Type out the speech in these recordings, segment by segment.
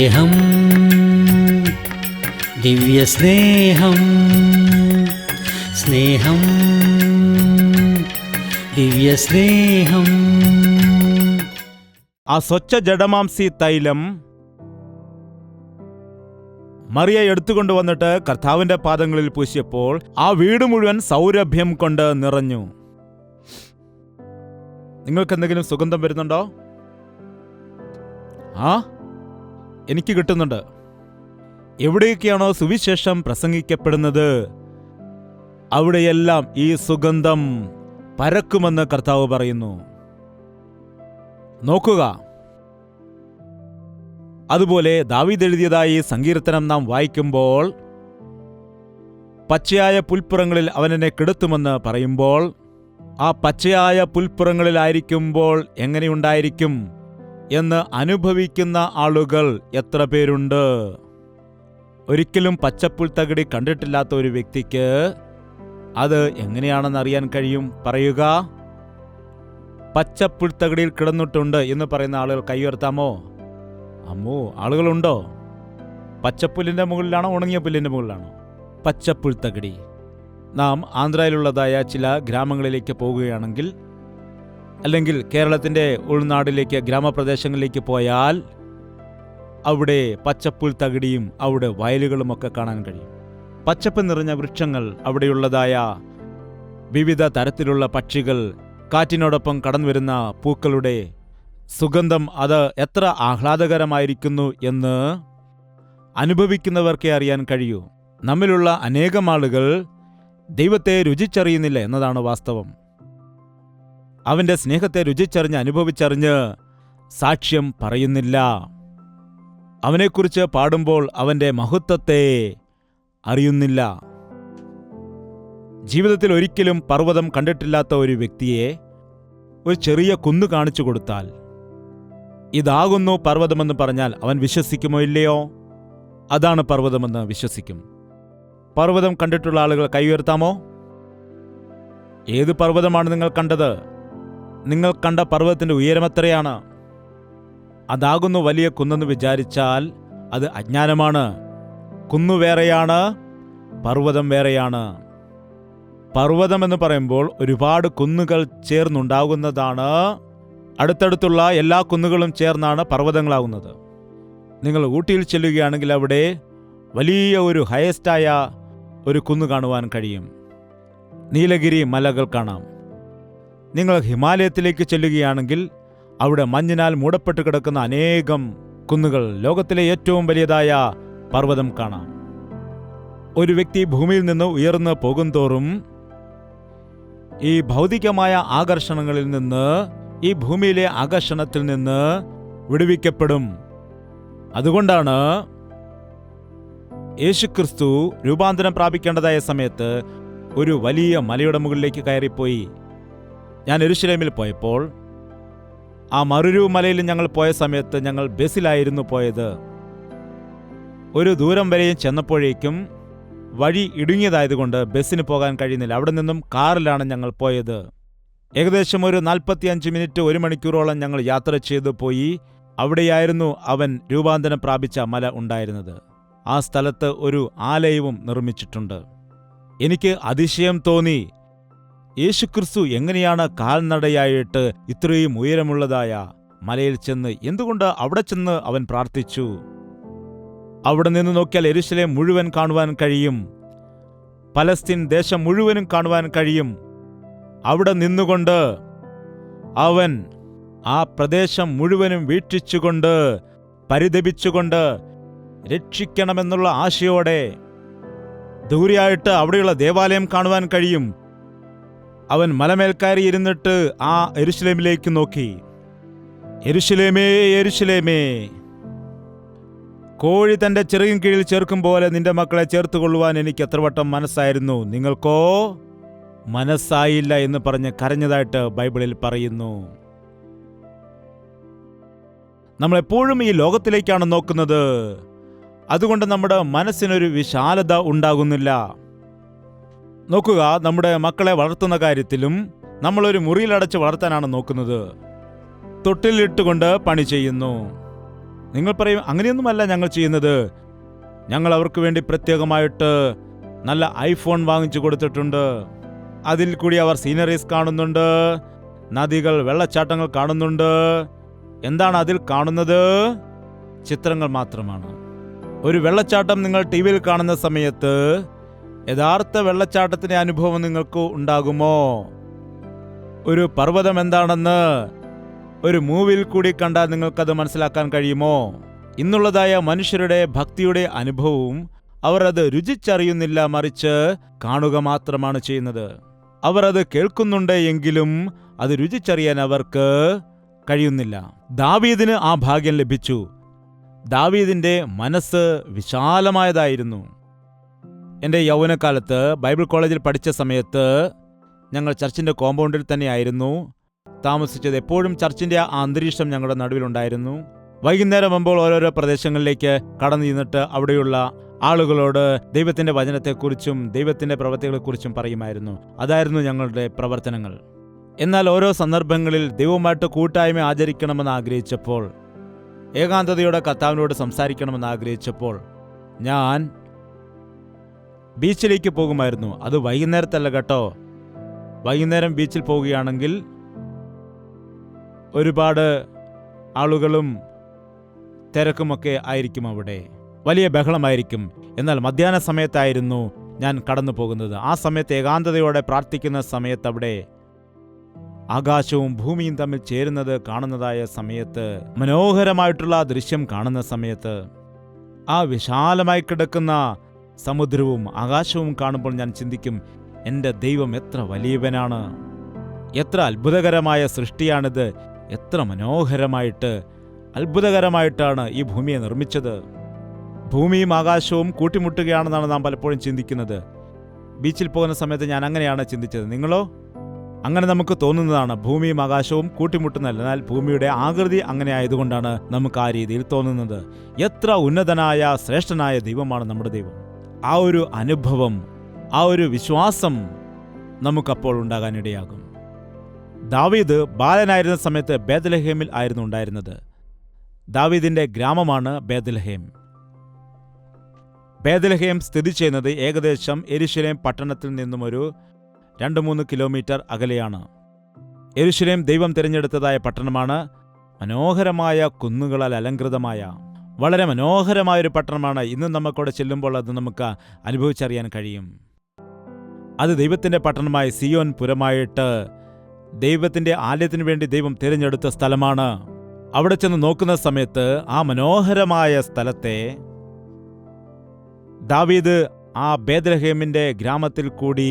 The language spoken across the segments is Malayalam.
സ്നേഹം, ദിവ്യസ്നേഹം, സ്നേഹം, ദിവ്യസ്നേഹം. ആ സ്വച്ഛ ജഡമാംസി തൈലം മറിയ എടുത്തുകൊണ്ടുവന്നിട്ട് കർത്താവിന്റെ പാദങ്ങളിൽ പൂശിയപ്പോൾ ആ വീട് മുഴുവൻ സൗരഭ്യം കൊണ്ട് നിറഞ്ഞു. നിങ്ങൾക്ക് എന്തെങ്കിലും സുഗന്ധം വരുന്നുണ്ടോ? എനിക്ക് കിട്ടുന്നുണ്ട്. എവിടെയൊക്കെയാണോ സുവിശേഷം പ്രസംഗിക്കപ്പെടുന്നത് അവിടെയെല്ലാം ഈ സുഗന്ധം പരക്കുമെന്ന് കർത്താവ് പറയുന്നു. നോക്കുക, അതുപോലെ ദാവീദ് എഴുതിയതായി സങ്കീർത്തനം നാം വായിക്കുമ്പോൾ പച്ചയായ പുൽപ്പുറങ്ങളിൽ അവൻ എന്നെ കിടത്തുമെന്ന് പറയുമ്പോൾ ആ പച്ചയായ പുൽപ്പുറങ്ങളിലായിരിക്കുമ്പോൾ എങ്ങനെയുണ്ടായിരിക്കും എന്ന് അനുഭവിക്കുന്ന ആളുകൾ എത്ര പേരുണ്ട്? ഒരിക്കലും പച്ചപ്പുൽത്തകിടി കണ്ടിട്ടില്ലാത്ത ഒരു വ്യക്തിക്ക് അത് എങ്ങനെയാണെന്ന് അറിയാൻ കഴിയും? പറയുക. പച്ചപ്പുൽത്തകിടിയിൽ കിടന്നിട്ടുണ്ട് എന്ന് പറയുന്ന ആളുകൾ കൈയുയർത്താമോ? അമ്മോ, ആളുകളുണ്ടോ? പച്ചപ്പുല്ലിന്റെ മുകളിലാണോ ഉണങ്ങിയ പുല്ലിന്റെ മുകളിലാണോ? പച്ചപ്പുൽത്തകിടി. നാം ആന്ധ്രയിലുള്ളതായ ചില ഗ്രാമങ്ങളിലേക്ക് പോകുകയാണെങ്കിൽ, അല്ലെങ്കിൽ കേരളത്തിന്റെ ഉൾനാടിലേക്ക് ഗ്രാമപ്രദേശങ്ങളിലേക്ക് പോയാൽ അവിടെ പച്ചപ്പുൽത്തകിടിയും അവിടെ വയലുകളുമൊക്കെ കാണാൻ കഴിയും. പച്ചപ്പ് നിറഞ്ഞ വൃക്ഷങ്ങൾ, അവിടെയുള്ളതായ വിവിധ തരത്തിലുള്ള പക്ഷികൾ, കാറ്റിനോടൊപ്പം കടന്നു വരുന്ന പൂക്കളുടെ സുഗന്ധം, അത് എത്ര ആഹ്ലാദകരമായിരിക്കുന്നു എന്ന് അനുഭവിക്കുന്നവർക്കേ അറിയാൻ കഴിയൂ. നമ്മിലുള്ള അനേകം ആളുകൾ ദൈവത്തെ രുചിച്ചറിയുന്നില്ല എന്നതാണ് വാസ്തവം. അവന്റെ സ്നേഹത്തെ രുചിച്ചറിഞ്ഞ് അനുഭവിച്ചറിഞ്ഞ് സാക്ഷ്യം പറയുന്നില്ല. അവനെക്കുറിച്ച് പാടുമ്പോൾ അവന്റെ മഹത്വത്തെ അറിയുന്നില്ല. ജീവിതത്തിൽ ഒരിക്കലും പർവ്വതം കണ്ടിട്ടില്ലാത്ത ഒരു വ്യക്തിയെ ഒരു ചെറിയ കുന്ന് കാണിച്ചു കൊടുത്താൽ ഇതാകുന്നു പർവ്വതമെന്ന് പറഞ്ഞാൽ അവൻ വിശ്വസിക്കുമോ ഇല്ലയോ? അതാണ് പർവ്വതമെന്ന് വിശ്വസിക്കും. പർവ്വതം കണ്ടിട്ടുള്ള ആളുകൾ കൈ ഉയർത്താമോ? ഏത് പർവ്വതമാണ് നിങ്ങൾ കണ്ടത്? നിങ്ങൾ കണ്ട പർവ്വതത്തിന്റെ ഉയരം എത്രയാണ്? അതാകുന്നു വലിയ കുന്നെന്ന് വിചാരിച്ചാൽ അത് അജ്ഞാനമാണ്. കുന്നു വേറെയാണ്, പർവ്വതം വേറെയാണ്. പർവ്വതമെന്ന് പറയുമ്പോൾ ഒരുപാട് കുന്നുകൾ ചേർന്നുണ്ടാകുന്നതാണ്. അടുത്തടുത്തുള്ള എല്ലാ കുന്നുകളും ചേർന്നാണ് പർവ്വതങ്ങളാകുന്നത്. നിങ്ങൾ ഊട്ടിയിൽ ചെല്ലുകയാണെങ്കിൽ അവിടെ വലിയ ഒരു ഹയസ്റ്റായ ഒരു കുന്ന് കാണുവാൻ കഴിയും. നീലഗിരി മലകൾ കാണാം. നിങ്ങൾ ഹിമാലയത്തിലേക്ക് ചെല്ലുകയാണെങ്കിൽ അവിടെ മഞ്ഞിനാൽ മൂടപ്പെട്ട് കിടക്കുന്ന അനേകം കുന്നുകൾ, ലോകത്തിലെ ഏറ്റവും വലിയതായ പർവ്വതം കാണാം. ഒരു വ്യക്തി ഭൂമിയിൽ നിന്ന് ഉയർന്നു പോകുന്തോറും ഈ ഭൗതികമായ ആകർഷണങ്ങളിൽ നിന്ന്, ഈ ഭൂമിയിലെ ആകർഷണത്തിൽ നിന്ന് വിടുവിക്കപ്പെടും. അതുകൊണ്ടാണ് യേശുക്രിസ്തു രൂപാന്തരം പ്രാപിക്കേണ്ടതായ സമയത്ത് ഒരു വലിയ മലയുടെ മുകളിലേക്ക് കയറിപ്പോയി. ഞാൻ യെരുശലേമിൽ പോയപ്പോൾ ആ മറുരൂ മലയിൽ ഞങ്ങൾ പോയ സമയത്ത് ഞങ്ങൾ ബസ്സിലായിരുന്നു പോയത്. ഒരു ദൂരം വരെയും ചെന്നപ്പോഴേക്കും വഴി ഇടുങ്ങിയതായതുകൊണ്ട് ബസ്സിന് പോകാൻ കഴിയുന്നില്ല. അവിടെ നിന്നും കാറിലാണ് ഞങ്ങൾ പോയത്. ഏകദേശം ഒരു 45 മിനിറ്റ്, 1 മണിക്കൂറോളം ഞങ്ങൾ യാത്ര ചെയ്തു പോയി. അവിടെയായിരുന്നു അവൻ രൂപാന്തരം പ്രാപിച്ച മല ഉണ്ടായിരുന്നത്. ആ സ്ഥലത്ത് ഒരു ആലയവും നിർമ്മിച്ചിട്ടുണ്ട്. എനിക്ക് അതിശയം തോന്നി. യേശുക്രിസ്തു എങ്ങനെയാണ് കാൽനടയായിട്ട് ഇത്രയും ഉയരമുള്ളതായ മലയിൽ ചെന്ന്, എന്തുകൊണ്ട് അവിടെ ചെന്ന് അവൻ പ്രാർത്ഥിച്ചു? അവിടെ നിന്ന് നോക്കിയാൽ യെരുശലേം മുഴുവൻ കാണുവാൻ കഴിയും. പലസ്തീൻ ദേശം മുഴുവനും കാണുവാൻ കഴിയും. അവിടെ നിന്നുകൊണ്ട് അവൻ ആ പ്രദേശം മുഴുവനും വീക്ഷിച്ചുകൊണ്ട്, പരിതപിച്ചുകൊണ്ട്, രക്ഷിക്കണമെന്നുള്ള ആശയോടെ ദൂരെയായിട്ട് അവിടെയുള്ള ദേവാലയം കാണുവാൻ കഴിയും. അവൻ മലമേൽ കയറി ഇരുന്നിട്ട് ആ യെരുശലേമിലേക്ക് നോക്കി. യെരുശലേമേ, യെരുശലേമേ, കോഴി തന്റെ ചിറകിൻ കീഴിൽ ചേർക്കും പോലെ നിന്റെ മക്കളെ ചേർത്തുകൊള്ളുവാൻ എനിക്ക് എത്ര വട്ടം മനസ്സായിരുന്നു, നിങ്ങൾക്കോ മനസ്സായില്ല എന്ന് പറഞ്ഞ് കരഞ്ഞതായിട്ട് ബൈബിളിൽ പറയുന്നു. നമ്മളെപ്പോഴും ഈ ലോകത്തിലേക്കാണ് നോക്കുന്നത്. അതുകൊണ്ട് നമ്മുടെ മനസ്സിനൊരു വിശാലത ഉണ്ടാകുന്നില്ല. നോക്കുക, നമ്മുടെ മക്കളെ വളർത്തുന്ന കാര്യത്തിലും നമ്മളൊരു മുറിയിലടച്ച് വളർത്താനാണ് നോക്കുന്നത്. തൊട്ടിലിട്ടുകൊണ്ട് പണി ചെയ്യുന്നു. നിങ്ങൾ പറയും, അങ്ങനെയൊന്നുമല്ല ഞങ്ങൾ ചെയ്യുന്നത്. ഞങ്ങൾ അവർക്ക് വേണ്ടി പ്രത്യേകമായിട്ട് നല്ല ഐഫോൺ വാങ്ങിച്ചു കൊടുത്തിട്ടുണ്ട്. അതിൽ കൂടി അവർ സീനറീസ് കാണുന്നുണ്ട്, നദികൾ, വെള്ളച്ചാട്ടങ്ങൾ കാണുന്നുണ്ട്. എന്താണ് അതിൽ കാണുന്നത്? ചിത്രങ്ങൾ മാത്രമാണ്. ഒരു വെള്ളച്ചാട്ടം നിങ്ങൾ ടി വിയിൽ കാണുന്ന സമയത്ത് യഥാർത്ഥ വെള്ളച്ചാട്ടത്തിന്റെ അനുഭവം നിങ്ങൾക്ക് ഉണ്ടാകുമോ? ഒരു പർവ്വതം എന്താണെന്ന് ഒരു മൂവിയിൽ കൂടി കണ്ടാൽ നിങ്ങൾക്കത് മനസ്സിലാക്കാൻ കഴിയുമോ? ഇന്നുള്ളതായ മനുഷ്യരുടെ ഭക്തിയുടെ അനുഭവവും അവർ അത് രുചിച്ചറിയുന്നില്ല, മറിച്ച് കാണുക മാത്രമാണ് ചെയ്യുന്നത്. അവർ അത് കേൾക്കുന്നുണ്ട് എങ്കിലും അത് രുചിച്ചറിയാൻ അവർക്ക് കഴിയുന്നില്ല. ദാവീദിന് ആ ഭാഗ്യം ലഭിച്ചു. ദാവീദിന്റെ മനസ്സ് വിശാലമായതായിരുന്നു. എൻ്റെ യൗവനകാലത്ത് ബൈബിൾ കോളേജിൽ പഠിച്ച സമയത്ത് ഞങ്ങൾ ചർച്ചിൻ്റെ കോമ്പൗണ്ടിൽ തന്നെയായിരുന്നു താമസിച്ചത്. എപ്പോഴും ചർച്ചിൻ്റെ ആ അന്തരീക്ഷം ഞങ്ങളുടെ നടുവിലുണ്ടായിരുന്നു. വൈകുന്നേരം ആകുമ്പോൾ ഓരോരോ പ്രദേശങ്ങളിലേക്ക് കടന്നു ചെന്നിട്ട് അവിടെയുള്ള ആളുകളോട് ദൈവത്തിൻ്റെ വചനത്തെക്കുറിച്ചും ദൈവത്തിൻ്റെ പ്രവൃത്തികളെക്കുറിച്ചും പറയുമായിരുന്നു. അതായിരുന്നു ഞങ്ങളുടെ പ്രവർത്തനങ്ങൾ. എന്നാൽ ഓരോ സന്ദർഭങ്ങളിൽ ദൈവവുമായിട്ട് കൂട്ടായ്മ ആചരിക്കണമെന്ന് ആഗ്രഹിച്ചപ്പോൾ, ഏകാന്തതയോടെ കർത്താവിനോട് സംസാരിക്കണമെന്ന് ആഗ്രഹിച്ചപ്പോൾ ഞാൻ ബീച്ചിലേക്ക് പോകുമായിരുന്നു. അത് വൈകുന്നേരത്തല്ല കേട്ടോ. വൈകുന്നേരം ബീച്ചിൽ പോവുകയാണെങ്കിൽ ഒരുപാട് ആളുകളും തിരക്കുമൊക്കെ ആയിരിക്കും, അവിടെ വലിയ ബഹളമായിരിക്കും. എന്നാൽ മധ്യാഹ്ന സമയത്തായിരുന്നു ഞാൻ കടന്നു പോകുന്നത്. ആ സമയത്ത് ഏകാന്തതയോടെ പ്രാർത്ഥിക്കുന്ന സമയത്ത് അവിടെ ആകാശവും ഭൂമിയും തമ്മിൽ ചേരുന്നത് കാണുന്നതായ സമയത്ത്, മനോഹരമായിട്ടുള്ള ദൃശ്യം കാണുന്ന സമയത്ത്, ആ വിശാലമായി കിടക്കുന്ന സമുദ്രവും ആകാശവും കാണുമ്പോൾ ഞാൻ ചിന്തിക്കും, എൻ്റെ ദൈവം എത്ര വലിയവനാണ്, എത്ര അത്ഭുതകരമായ സൃഷ്ടിയാണിത്, എത്ര മനോഹരമായിട്ട് അത്ഭുതകരമായിട്ടാണ് ഈ ഭൂമിയെ നിർമ്മിച്ചത്. ഭൂമിയും ആകാശവും കൂട്ടിമുട്ടുകയാണെന്നാണ് നാം പലപ്പോഴും ചിന്തിക്കുന്നത്. ബീച്ചിൽ പോകുന്ന സമയത്ത് ഞാൻ അങ്ങനെയാണ് ചിന്തിച്ചത്. നിങ്ങളോ? അങ്ങനെ നമുക്ക് തോന്നുന്നതാണ് ഭൂമിയും ആകാശവും കൂട്ടിമുട്ടുന്നതല്ല, എന്നാൽ ഭൂമിയുടെ ആകൃതി അങ്ങനെ ആയതുകൊണ്ടാണ് നമുക്ക് ആ രീതിയിൽ തോന്നുന്നത്. എത്ര ഉന്നതനായ ശ്രേഷ്ഠനായ ദൈവമാണ് നമ്മുടെ ദൈവം. ആ ഒരു അനുഭവം, ആ ഒരു വിശ്വാസം നമുക്കപ്പോൾ ഉണ്ടാകാനിടയാകും. ദാവീദ് ബാലനായിരുന്ന സമയത്ത് ബേത്ലഹേമിൽ ആയിരുന്നു ഉണ്ടായിരുന്നത്. ദാവീദിന്റെ ഗ്രാമമാണ് ബേത്ലഹേം. ബേത്ലഹേം സ്ഥിതി ചെയ്യുന്നത് ഏകദേശം യെരുശലേം പട്ടണത്തിൽ നിന്നും ഒരു 2-3 കിലോമീറ്റർ അകലെയാണ്. യെരുശലേം ദൈവം തിരഞ്ഞെടുത്തതായ പട്ടണമാണ്. മനോഹരമായ കുന്നുകളാൽ അലങ്കൃതമായ വളരെ മനോഹരമായൊരു പട്ടണമാണ്. ഇന്ന് നമുക്കവിടെ ചെല്ലുമ്പോൾ അത് നമുക്ക് അനുഭവിച്ചറിയാൻ കഴിയും. അത് ദൈവത്തിൻ്റെ പട്ടണമായി സിയോൻ പുരമായിട്ട് ദൈവത്തിൻ്റെ ആലയത്തിനു വേണ്ടി ദൈവം തിരഞ്ഞെടുത്ത സ്ഥലമാണ്. അവിടെ ചെന്ന് നോക്കുന്ന സമയത്ത് ആ മനോഹരമായ സ്ഥലത്തെ ദാവീദ് ആ ബേത്ലഹേമിന്റെ ഗ്രാമത്തിൽ കൂടി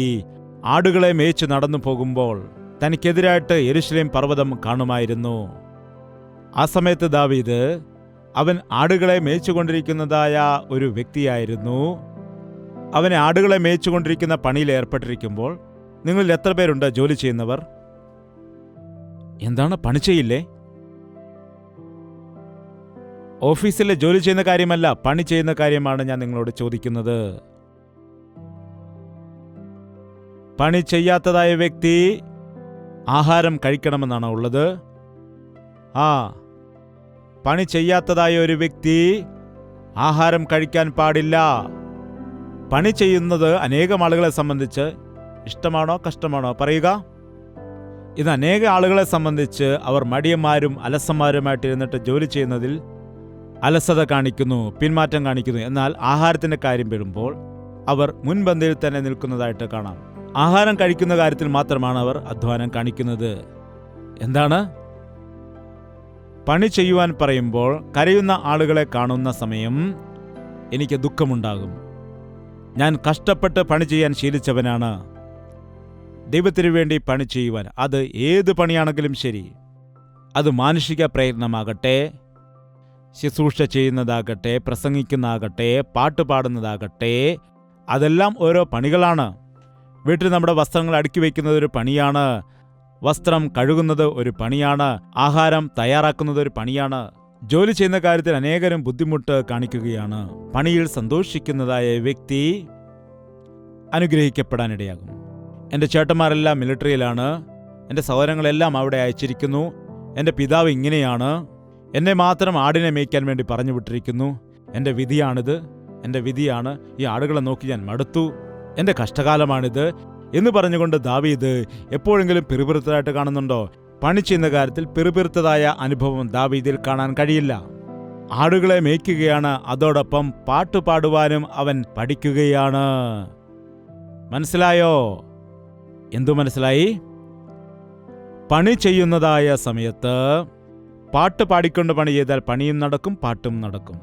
ആടുകളെ മേയിച്ചു നടന്നു പോകുമ്പോൾ തനിക്കെതിരായിട്ട് യെരുശലേം പർവ്വതം കാണുമായിരുന്നു. ആ സമയത്ത് ദാവീദ് അവൻ ആടുകളെ മേയിച്ചുകൊണ്ടിരിക്കുന്നതായ ഒരു വ്യക്തിയായിരുന്നു. അവനെ ആടുകളെ മേയിച്ചുകൊണ്ടിരിക്കുന്ന പണിയിൽ ഏർപ്പെട്ടിരിക്കുമ്പോൾ, നിങ്ങളിൽ എത്ര പേരുണ്ട് ജോലി ചെയ്യുന്നവർ? എന്താണ്, പണി ചെയ്യില്ലേ? ഓഫീസിലെ ജോലി ചെയ്യുന്ന കാര്യമല്ല, പണി ചെയ്യുന്ന കാര്യമാണ് ഞാൻ നിങ്ങളോട് ചോദിക്കുന്നത്. പണി ചെയ്യാത്തതായ വ്യക്തി ആഹാരം കഴിക്കണമെന്നാണ് ഉള്ളത്. പണി ചെയ്യാത്തതായ ഒരു വ്യക്തി ആഹാരം കഴിക്കാൻ പാടില്ല. പണി ചെയ്യുന്നത് അനേകം ആളുകളെ സംബന്ധിച്ച് ഇഷ്ടമാണോ കഷ്ടമാണോ പറയുക? ഇത് അനേക ആളുകളെ സംബന്ധിച്ച് അവർ മടിയന്മാരും അലസന്മാരുമായിട്ടിരുന്നിട്ട് ജോലി ചെയ്യുന്നതിൽ അലസത കാണിക്കുന്നു, പിന്മാറ്റം കാണിക്കുന്നു. എന്നാൽ ആഹാരത്തിൻ്റെ കാര്യം വരുമ്പോൾ അവർ മുൻപന്തിയിൽ തന്നെ നിൽക്കുന്നതായിട്ട് കാണാം. ആഹാരം കഴിക്കുന്ന കാര്യത്തിൽ മാത്രമാണ് അവർ അധ്വാനം കാണിക്കുന്നത്. എന്താണ്? പണി ചെയ്യുവാൻ പറയുമ്പോൾ കരയുന്ന ആളുകളെ കാണുന്ന സമയം എനിക്ക് ദുഃഖമുണ്ടാകും. ഞാൻ കഷ്ടപ്പെട്ട് പണി ചെയ്യാൻ ശീലിച്ചവനാണ്. ദൈവത്തിനു വേണ്ടി പണി ചെയ്യുവാൻ, അത് ഏത് പണിയാണെങ്കിലും ശരി, അത് മാനുഷിക പ്രയത്നമാകട്ടെ, ശുശ്രൂഷ ചെയ്യുന്നതാകട്ടെ, പ്രസംഗിക്കുന്നതാകട്ടെ, പാട്ട് പാടുന്നതാകട്ടെ, അതെല്ലാം ഓരോ പണികളാണ്. വീട്ടിൽ നമ്മുടെ വസ്ത്രങ്ങൾ അടുക്കി വയ്ക്കുന്നത് ഒരു പണിയാണ്, വസ്ത്രം കഴുകുന്നത് ഒരു പണിയാണ്, ആഹാരം തയ്യാറാക്കുന്നത് ഒരു പണിയാണ്. ജോലി ചെയ്യുന്ന കാര്യത്തിൽ അനേകരും ബുദ്ധിമുട്ട് കാണിക്കുകയാണ്. പണിയിൽ സന്തോഷിക്കുന്നതായ വ്യക്തി അനുഗ്രഹിക്കപ്പെടാനിടയാകും. എൻ്റെ ചേട്ടന്മാരെല്ലാം മിലിട്ടറിയിലാണ്. എൻ്റെ സഹോദരങ്ങളെല്ലാം അവിടെ അയച്ചിരിക്കുന്നു. എൻ്റെ പിതാവ് ഇങ്ങനെയാണ്. എന്നെ മാത്രം ആടിനെ മേയ്ക്കാൻ വേണ്ടി പറഞ്ഞു വിട്ടിരിക്കുന്നു. എൻ്റെ വിധിയാണിത്, എൻ്റെ വിധിയാണ്. ഈ ആടുകളെ നോക്കി ഞാൻ മടുത്തു. എൻ്റെ കഷ്ടകാലമാണിത് എന്ന് പറഞ്ഞുകൊണ്ട് ദാവീദ് എപ്പോഴെങ്കിലും പിറുപിറുത്തതായിട്ട് കാണുന്നുണ്ടോ? പണി ചെയ്യുന്ന കാര്യത്തിൽ പിറുപിറുത്തതായ അനുഭവം ദാവീദിൽ കാണാൻ കഴിയില്ല. ആടുകളെ മേയ്ക്കുകയാണ്, അതോടൊപ്പം പാട്ടുപാടുവാനും അവൻ പഠിക്കുകയാണ്. മനസ്സിലായോ? എന്തു മനസ്സിലായി? പണി ചെയ്യുന്നതായ സമയത്ത് പാട്ട് പാടിക്കൊണ്ട് പണി ചെയ്താൽ പണിയും നടക്കും, പാട്ടും നടക്കും.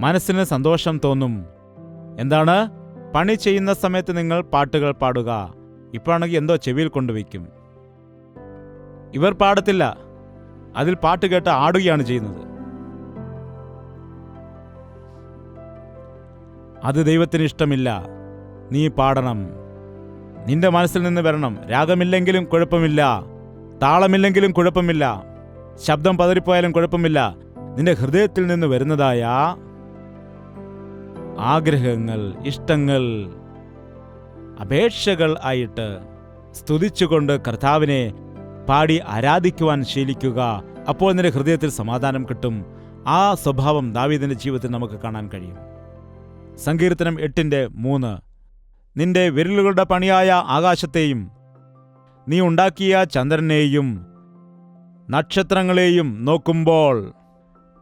മനസ്സിന് സന്തോഷം തോന്നും. എന്താണ്? പണി ചെയ്യുന്ന സമയത്ത് നിങ്ങൾ പാട്ടുകൾ പാടുക. ഇപ്പോഴാണെങ്കിൽ എന്തോ ചെവിയിൽ കൊണ്ടുവയ്ക്കും. ഇവർ പാടത്തില്ല, അതിൽ പാട്ട് കേട്ട് ആടുകയാണ് ചെയ്യുന്നത്. അത് ദൈവത്തിന് ഇഷ്ടമില്ല. നീ പാടണം, നിന്റെ മനസ്സിൽ നിന്ന് വരണം. രാഗമില്ലെങ്കിലും കുഴപ്പമില്ല, താളമില്ലെങ്കിലും കുഴപ്പമില്ല, ശബ്ദം പതറിപ്പോയാലും കുഴപ്പമില്ല. നിന്റെ ഹൃദയത്തിൽ നിന്ന് വരുന്നതായ ആഗ്രഹങ്ങൾ, ഇഷ്ടങ്ങൾ, അപേക്ഷകൾ ആയിട്ട് സ്തുതിച്ചുകൊണ്ട് കർത്താവിനെ പാടി ആരാധിക്കുവാൻ ശീലിക്കുക. അപ്പോൾ നിന്റെ ഹൃദയത്തിൽ സമാധാനം കിട്ടും. ആ സ്വഭാവം ദാവീദിന്റെ ജീവിതത്തിൽ നമുക്ക് കാണാൻ കഴിയും. സങ്കീർത്തനം 8:3 നിന്റെ വിരലുകളുടെ പണിയായ ആകാശത്തെയും നീ ഉണ്ടാക്കിയ ചന്ദ്രനെയും നക്ഷത്രങ്ങളെയും നോക്കുമ്പോൾ.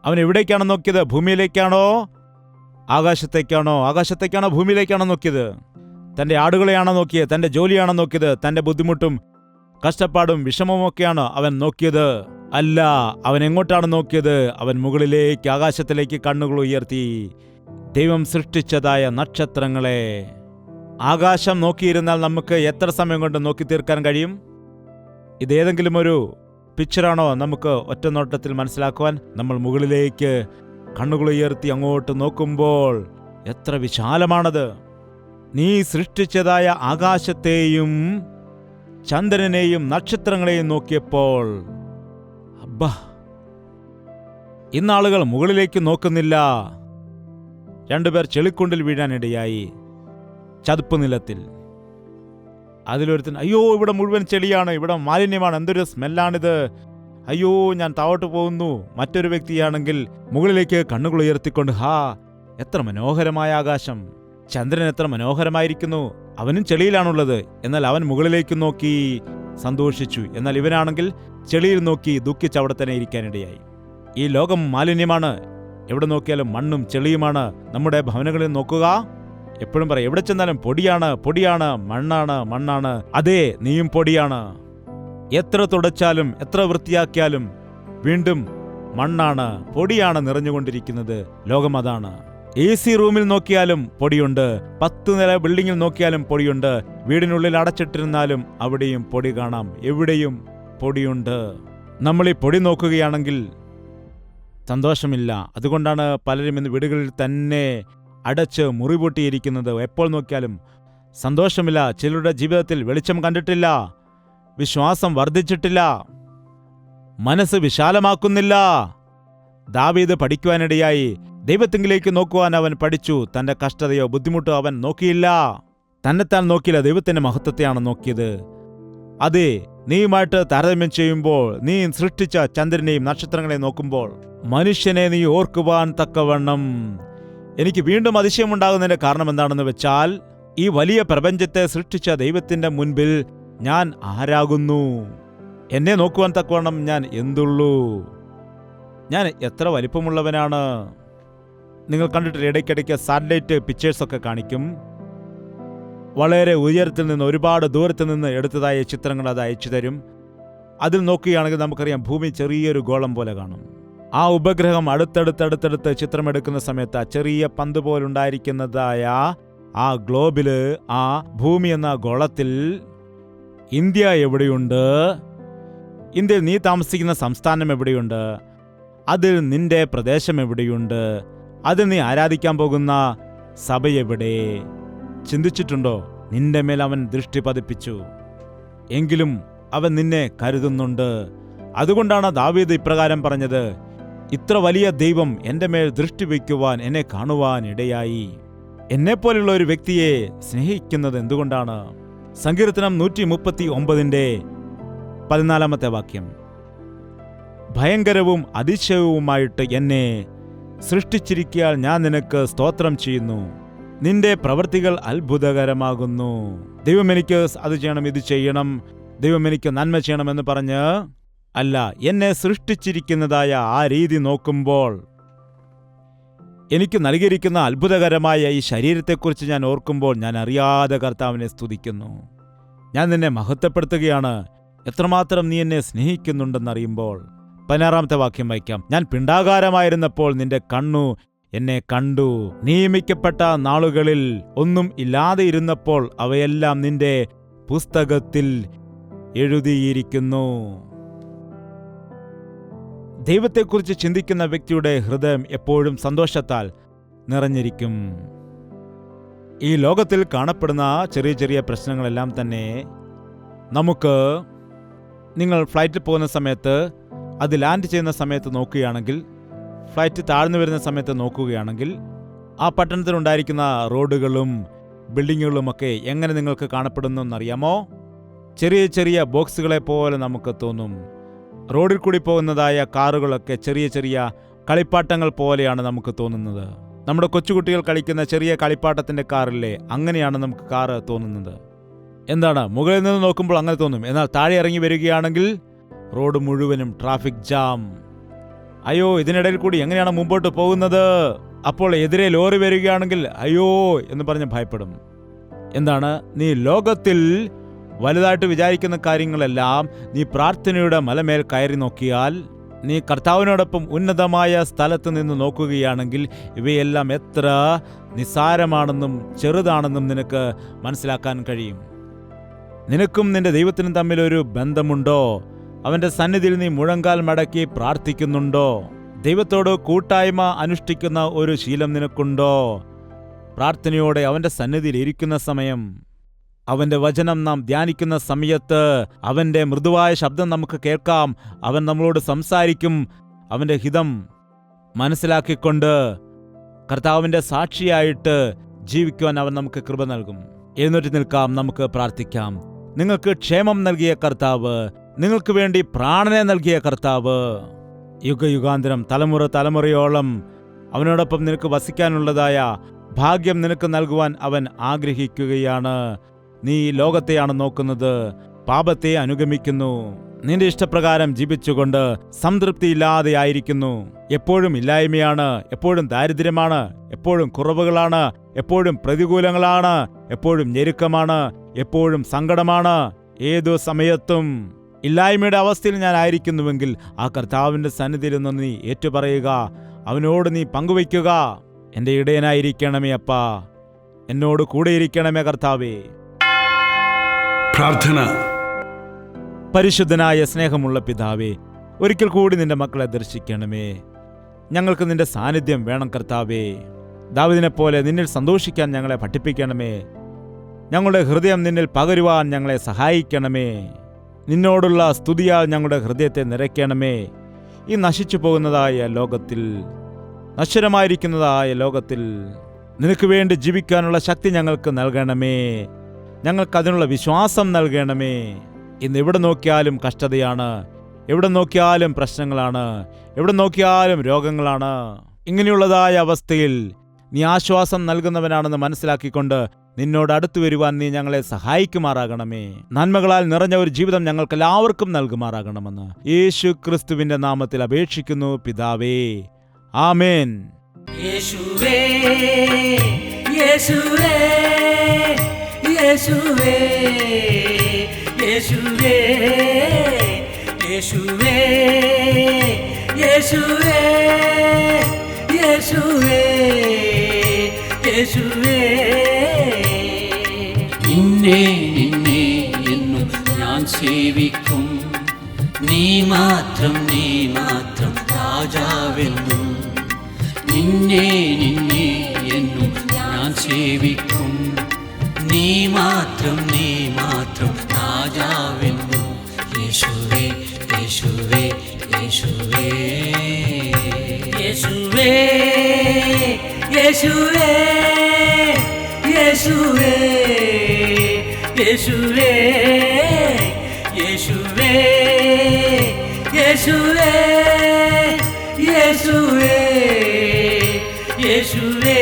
അവൻ എവിടേക്കാണ് നോക്കിയത്? ഭൂമിയിലേക്കാണോ ആകാശത്തേക്കാണോ? ആകാശത്തേക്കാണോ ഭൂമിയിലേക്കാണോ നോക്കിയത്? തൻ്റെ ആടുകളെയാണോ നോക്കിയത്? തൻ്റെ ജോലിയാണോ നോക്കിയത്? തൻ്റെ ബുദ്ധിമുട്ടും കഷ്ടപ്പാടും വിഷമവുമൊക്കെയാണോ അവൻ നോക്കിയത്? അല്ല. അവൻ എങ്ങോട്ടാണ് നോക്കിയത്? അവൻ മുകളിലേക്ക്, ആകാശത്തിലേക്ക് കണ്ണുകൾ ഉയർത്തി ദൈവം സൃഷ്ടിച്ചതായ നക്ഷത്രങ്ങളെ. ആകാശം നോക്കിയിരുന്നാൽ നമുക്ക് എത്ര സമയം കൊണ്ട് നോക്കി തീർക്കാൻ കഴിയും? ഇതേതെങ്കിലും ഒരു പിക്ചറാണോ നമുക്ക് ഒറ്റ നോട്ടത്തിൽ മനസ്സിലാക്കുവാൻ? നമ്മൾ മുകളിലേക്ക് കണ്ണുകൾ ഉയർത്തി അങ്ങോട്ട് നോക്കുമ്പോൾ എത്ര വിശാലമാണത്! നീ സൃഷ്ടിച്ചതായ ആകാശത്തെയും ചന്ദ്രനെയും നക്ഷത്രങ്ങളെയും നോക്കിയപ്പോൾ, അബ്ബാ, ഇന്നാളുകൾ മുകളിലേക്ക് നോക്കുന്നില്ല. രണ്ടുപേർ ചെളിക്കുണ്ടിൽ വീഴാനിടയായി, ചതുപ്പ് നിലത്തിൽ. അതിലൊരുത്തൻ, അയ്യോ ഇവിടെ മുഴുവൻ ചെളിയാണ്, ഇവിടെ മാലിന്യമാണ്, എന്തൊരു സ്മെല്ലാണിത്, അയ്യോ ഞാൻ താവോട്ട് പോകുന്നു. മറ്റൊരു വ്യക്തിയാണെങ്കിൽ മുകളിലേക്ക് കണ്ണുകൾ ഉയർത്തിക്കൊണ്ട്, ഹാ എത്ര മനോഹരമായ ആകാശം, ചന്ദ്രൻ എത്ര മനോഹരമായിരിക്കുന്നു. അവനും ചെളിയിലാണുള്ളത്, എന്നാൽ അവൻ മുകളിലേക്ക് നോക്കി സന്തോഷിച്ചു. എന്നാൽ ഇവനാണെങ്കിൽ ചെളിയിൽ നോക്കി ദുഃഖിച്ചവിടെ തന്നെ ഇരിക്കാനിടയായി. ഈ ലോകം മാലിന്യമാണ്. എവിടെ നോക്കിയാലും മണ്ണും ചെളിയുമാണ്. നമ്മുടെ ഭവനങ്ങളിൽ നോക്കുക, എപ്പോഴും പറയും, എവിടെ ചെന്നാലും പൊടിയാണ്, പൊടിയാണ്, മണ്ണാണ്, മണ്ണാണ്. അതെ, നീയും പൊടിയാണ്. എത്ര തുടച്ചാലും എത്ര വൃത്തിയാക്കിയാലും വീണ്ടും മണ്ണാണ്, പൊടിയാണ് നിറഞ്ഞുകൊണ്ടിരിക്കുന്നത്. ലോകം അതാണ്. AC റൂമിൽ നോക്കിയാലും പൊടിയുണ്ട്, 10 നില ബിൽഡിങ്ങിൽ നോക്കിയാലും പൊടിയുണ്ട്, വീടിനുള്ളിൽ അടച്ചിട്ടിരുന്നാലും അവിടെയും പൊടി കാണാം. എവിടെയും പൊടിയുണ്ട്. നമ്മൾ ഈ പൊടി നോക്കുകയാണെങ്കിൽ സന്തോഷമില്ല. അതുകൊണ്ടാണ് പലരും ഇന്ന് വീടുകളിൽ തന്നെ അടച്ച് മുറിപൊട്ടിയിരിക്കുന്നത്. എപ്പോൾ നോക്കിയാലും സന്തോഷമില്ല. ചിലരുടെ ജീവിതത്തിൽ വെളിച്ചം കണ്ടിട്ടില്ല, വിശ്വാസം വർദ്ധിച്ചിട്ടില്ല, മനസ്സ് വിശാലമാക്കുന്നില്ല. ദാവീദ് പഠിക്കുവാനിടയായി. ദൈവത്തിങ്കിലേക്ക് നോക്കുവാൻ അവൻ പഠിച്ചു. തന്റെ കഷ്ടതയോ ബുദ്ധിമുട്ടോ അവൻ നോക്കിയില്ല, തന്നെത്താൻ നോക്കിയില്ല, ദൈവത്തിന്റെ മഹത്വത്തെയാണ് നോക്കിയത്. അതെ, നീയുമായിട്ട് താരതമ്യം ചെയ്യുമ്പോൾ, നീ സൃഷ്ടിച്ച ചന്ദ്രനെയും നക്ഷത്രങ്ങളെയും നോക്കുമ്പോൾ, മനുഷ്യനെ നീ ഓർക്കുവാൻ തക്കവണ്ണം എനിക്ക് വീണ്ടും അതിശയമുണ്ടാകുന്നതിന്റെ കാരണം എന്താണെന്ന് വെച്ചാൽ, ഈ വലിയ പ്രപഞ്ചത്തെ സൃഷ്ടിച്ച ദൈവത്തിന്റെ മുൻപിൽ ഞാൻ ആരാകുന്നു? എന്നെ നോക്കുവാൻ തക്കവണ്ണം ഞാൻ എന്തുള്ളൂ? ഞാൻ എത്ര വലിപ്പമുള്ളവനാണ്? നിങ്ങൾ കണ്ടിട്ടില്ല, ഇടയ്ക്കിടയ്ക്ക് സാറ്റലൈറ്റ് പിക്ചേഴ്സൊക്കെ കാണിക്കും. വളരെ ഉയരത്തിൽ നിന്ന്, ഒരുപാട് ദൂരത്തിൽ നിന്ന് എടുത്തതായ ചിത്രങ്ങൾ അത് അയച്ചു തരും. അതിൽ നോക്കുകയാണെങ്കിൽ നമുക്കറിയാം, ഭൂമി ചെറിയൊരു ഗോളം പോലെ കാണും. ആ ഉപഗ്രഹം അടുത്തടുത്തടുത്തടുത്ത് ചിത്രമെടുക്കുന്ന സമയത്ത് ചെറിയ പന്ത് പോലുണ്ടായിരിക്കുന്നതായ ആ ഗ്ലോബില്, ആ ഭൂമി എന്ന ഗോളത്തിൽ ഇന്ത്യ എവിടെയുണ്ട്? ഇന്ത്യയിൽ നീ താമസിക്കുന്ന സംസ്ഥാനം എവിടെയുണ്ട്? അതിൽ നിന്റെ പ്രദേശം എവിടെയുണ്ട്? അതിൽ നീ ആരാധിക്കാൻ പോകുന്ന സഭ എവിടെ? ചിന്തിച്ചിട്ടുണ്ടോ? നിന്റെ മേൽ അവൻ ദൃഷ്ടി പതിപ്പിച്ചു, എങ്കിലും അവൻ നിന്നെ കരുതുന്നുണ്ട്. അതുകൊണ്ടാണ് ദാവീദ് ഇപ്രകാരം പറഞ്ഞത്, ഇത്ര വലിയ ദൈവം എൻ്റെ മേൽ ദൃഷ്ടി വയ്ക്കുവാൻ, എന്നെ കാണുവാൻ ഇടയായി. എന്നെപ്പോലുള്ള ഒരു വ്യക്തിയെ സ്നേഹിക്കുന്നത് എന്തുകൊണ്ടാണ്? സങ്കീർത്തനം 139:14 വാക്യം. ഭയങ്കരവും അതിശയവുമായിട്ട് എന്നെ സൃഷ്ടിച്ചിരിക്കയാൽ ഞാൻ നിനക്ക് സ്തോത്രം ചെയ്യുന്നു. നിന്റെ പ്രവൃത്തികൾ അത്ഭുതകരമാകുന്നു. ദൈവം എനിക്ക് അത് ചെയ്യണം, ഇത് ചെയ്യണം, ദൈവം എനിക്ക് നന്മ ചെയ്യണമെന്ന് പറഞ്ഞ് അല്ല, എന്നെ സൃഷ്ടിച്ചിരിക്കുന്നതായ ആ രീതി നോക്കുമ്പോൾ, എനിക്ക് നൽകിയിരിക്കുന്ന അത്ഭുതകരമായ ഈ ശരീരത്തെക്കുറിച്ച് ഞാൻ ഓർക്കുമ്പോൾ ഞാൻ അറിയാതെ കർത്താവിനെ സ്തുതിക്കുന്നു. ഞാൻ നിന്നെ മഹത്വപ്പെടുത്തുകയാണ്. എത്രമാത്രം നീ എന്നെ സ്നേഹിക്കുന്നുണ്ടെന്നറിയുമ്പോൾ. 16-ാമത്തെ വാക്യം വായിക്കാം. ഞാൻ പിണ്ഡാകാരമായിരുന്നപ്പോൾ നിന്റെ കണ്ണു എന്നെ കണ്ടു. നിയമിക്കപ്പെട്ട നാളുകളിൽ ഒന്നും ഇല്ലാതെ ഇരുന്നപ്പോൾ അവയെല്ലാം നിന്റെ പുസ്തകത്തിൽ എഴുതിയിരിക്കുന്നു. ദൈവത്തെക്കുറിച്ച് ചിന്തിക്കുന്ന വ്യക്തിയുടെ ഹൃദയം എപ്പോഴും സന്തോഷത്താൽ നിറഞ്ഞിരിക്കും. ഈ ലോകത്തിൽ കാണപ്പെടുന്ന ചെറിയ ചെറിയ പ്രശ്നങ്ങളെല്ലാം തന്നെ നമുക്ക്, നിങ്ങൾ ഫ്ലൈറ്റിൽ പോകുന്ന സമയത്ത്, അത് ലാൻഡ് ചെയ്യുന്ന സമയത്ത് നോക്കുകയാണെങ്കിൽ, ഫ്ലൈറ്റ് താഴ്ന്നു വരുന്ന സമയത്ത് നോക്കുകയാണെങ്കിൽ, ആ പട്ടണത്തിലുണ്ടായിരിക്കുന്ന റോഡുകളും ബിൽഡിങ്ങുകളുമൊക്കെ എങ്ങനെ നിങ്ങൾക്ക് കാണപ്പെടുന്നു എന്നറിയാമോ? ചെറിയ ചെറിയ ബോക്സുകളെ പോലെ നമുക്ക് തോന്നും. റോഡിൽ കൂടി പോകുന്നതായ കാറുകളൊക്കെ ചെറിയ ചെറിയ കളിപ്പാട്ടങ്ങൾ പോലെയാണ് നമുക്ക് തോന്നുന്നത്. നമ്മുടെ കൊച്ചുകുട്ടികൾ കളിക്കുന്ന ചെറിയ കളിപ്പാട്ടത്തിൻ്റെ കാറില്ലേ, അങ്ങനെയാണ് നമുക്ക് കാറ് തോന്നുന്നത്. എന്താണ്, മുകളിൽ നിന്ന് നോക്കുമ്പോൾ അങ്ങനെ തോന്നും. എന്നാൽ താഴെ ഇറങ്ങി വരികയാണെങ്കിൽ റോഡ് മുഴുവനും ട്രാഫിക് ജാം. അയ്യോ, ഇതിനിടയിൽ കൂടി എങ്ങനെയാണ് മുമ്പോട്ട് പോകുന്നത്? അപ്പോൾ എതിരെ ലോറി വരികയാണെങ്കിൽ അയ്യോ എന്ന് പറഞ്ഞ് ഭയപ്പെടും. എന്താണ്, നീ ലോകത്തിൽ വലുതായിട്ട് വിചാരിക്കുന്ന കാര്യങ്ങളെല്ലാം നീ പ്രാർത്ഥനയുടെ മലമേൽ കയറി നോക്കിയാൽ, നീ കർത്താവിനോടൊപ്പം ഉന്നതമായ സ്ഥലത്ത് നിന്ന് നോക്കുകയാണെങ്കിൽ ഇവയെല്ലാം എത്ര നിസ്സാരമാണെന്നും ചെറുതാണെന്നും നിനക്ക് മനസ്സിലാക്കാൻ കഴിയും. നിനക്കും നിന്റെ ദൈവത്തിനും തമ്മിലൊരു ബന്ധമുണ്ടോ? അവൻ്റെ സന്നിധിയിൽ നീ മുഴങ്കാൽ മടക്കി പ്രാർത്ഥിക്കുന്നുണ്ടോ? ദൈവത്തോട് കൂട്ടായ്മ അനുഷ്ഠിക്കുന്ന ഒരു ശീലം നിനക്കുണ്ടോ? പ്രാർത്ഥനയോടെ അവൻ്റെ സന്നിധിയിൽ ഇരിക്കുന്ന സമയം, അവൻ്റെ വചനം നാം ധ്യാനിക്കുന്ന സമയത്ത് അവൻ്റെ മൃദുവായ ശബ്ദം നമുക്ക് കേൾക്കാം. അവൻ നമ്മളോട് സംസാരിക്കും. അവൻ്റെ ഹിതം മനസ്സിലാക്കിക്കൊണ്ട് കർത്താവിൻ്റെ സാക്ഷിയായിട്ട് ജീവിക്കുവാൻ അവൻ നമുക്ക് കൃപ നൽകും. എഴുന്നേറ്റ് നിൽക്കാം, നമുക്ക് പ്രാർത്ഥിക്കാം. നിങ്ങൾക്ക് ക്ഷേമം നൽകിയ കർത്താവ്, നിങ്ങൾക്ക് വേണ്ടി പ്രാണനെ നൽകിയ കർത്താവ്, യുഗയുഗാന്തരം തലമുറ തലമുറയോളം അവനോടൊപ്പം നിനക്ക് വസിക്കാനുള്ളതായ ഭാഗ്യം നിനക്ക് നൽകുവാൻ അവൻ ആഗ്രഹിക്കുകയാണ്. നീ ലോകത്തെയാണ് നോക്കുന്നത്, പാപത്തെ അനുഗമിക്കുന്നു, നിന്റെ ഇഷ്ടപ്രകാരം ജീവിച്ചുകൊണ്ട് സംതൃപ്തിയില്ലാതെ ആയിരിക്കുന്നു. എപ്പോഴും ഇല്ലായ്മയാണ്, എപ്പോഴും ദാരിദ്ര്യമാണ്, എപ്പോഴും കുറവുകളാണ്, എപ്പോഴും പ്രതികൂലങ്ങളാണ്, എപ്പോഴും ഞെരുക്കമാണ്, എപ്പോഴും സങ്കടമാണ്. ഏതു സമയത്തും ഇല്ലായ്മയുടെ അവസ്ഥയിൽ ഞാൻ ആയിരിക്കുന്നുവെങ്കിൽ ആ കർത്താവിൻ്റെ സന്നിധിയിൽ നിന്ന് നീ ഏറ്റുപറയുക, അവനോട് നീ പങ്കുവയ്ക്കുക. എൻ്റെ ഇടയനായിരിക്കണമേ അപ്പാ, എന്നോട് കൂടെയിരിക്കണമേ കർത്താവേ. പ്രാർത്ഥന. പരിശുദ്ധനായ സ്നേഹമുള്ള പിതാവേ, ഒരിക്കൽ കൂടി നിന്റെ മക്കളെ ദർശിക്കണമേ. ഞങ്ങൾക്ക് നിന്റെ സാന്നിധ്യം വേണം കർത്താവേ. ദാവീദിനെപ്പോലെ നിന്നിൽ സന്തോഷിക്കാൻ ഞങ്ങളെ പഠിപ്പിക്കണമേ. ഞങ്ങളുടെ ഹൃദയം നിന്നിൽ പകരുവാൻ ഞങ്ങളെ സഹായിക്കണമേ. നിന്നോടുള്ള സ്തുതിയാൽ ഞങ്ങളുടെ ഹൃദയത്തെ നിറയ്ക്കണമേ. ഈ നശിച്ചു പോകുന്നതായ ലോകത്തിൽ, നശ്വരമായിരിക്കുന്നതായ ലോകത്തിൽ നിനക്ക് വേണ്ടി ജീവിക്കാനുള്ള ശക്തി ഞങ്ങൾക്ക് നൽകണമേ. ഞങ്ങൾക്കതിനുള്ള വിശ്വാസം നൽകണമേ. ഇന്ന് എവിടെ നോക്കിയാലും കഷ്ടതയാണ്, എവിടെ നോക്കിയാലും പ്രശ്നങ്ങളാണ്, എവിടെ നോക്കിയാലും രോഗങ്ങളാണ്. ഇങ്ങനെയുള്ളതായ അവസ്ഥയിൽ നീ ആശ്വാസം നൽകുന്നവനാണെന്ന് മനസ്സിലാക്കിക്കൊണ്ട് നിന്നോട് അടുത്തു വരുവാൻ നീ ഞങ്ങളെ സഹായിക്കുമാറാകണമേ. നന്മകളാൽ നിറഞ്ഞ ഒരു ജീവിതം ഞങ്ങൾക്ക് എല്ലാവർക്കും നൽകുമാറാകണമെന്ന് യേശു ക്രിസ്തുവിന്റെ നാമത്തിൽ അപേക്ഷിക്കുന്നു പിതാവേ, ആമേൻ. യേശുവേ യേശുവേ യേശുവേ യേശുവേ യേശുവേ യേശുവേ യേശുവേ യേശുവേ നിന്നെ നിന്നെ എന്നും ഞാൻ സേവിക്കും. നീ മാത്രം രാജാവെന്നും. നിന്നെ നിന്നെ എന്നും ഞാൻ സേവിക്കും. നീ മാത്രം രാജാവെന്നും. യേശുവേ യേശുവേ യേശുവേ യേശുവേ യേശുവേ യേശുവേ യേശുവേ യേശുവേ യേശുവേ യേശുവേ യേശുവേ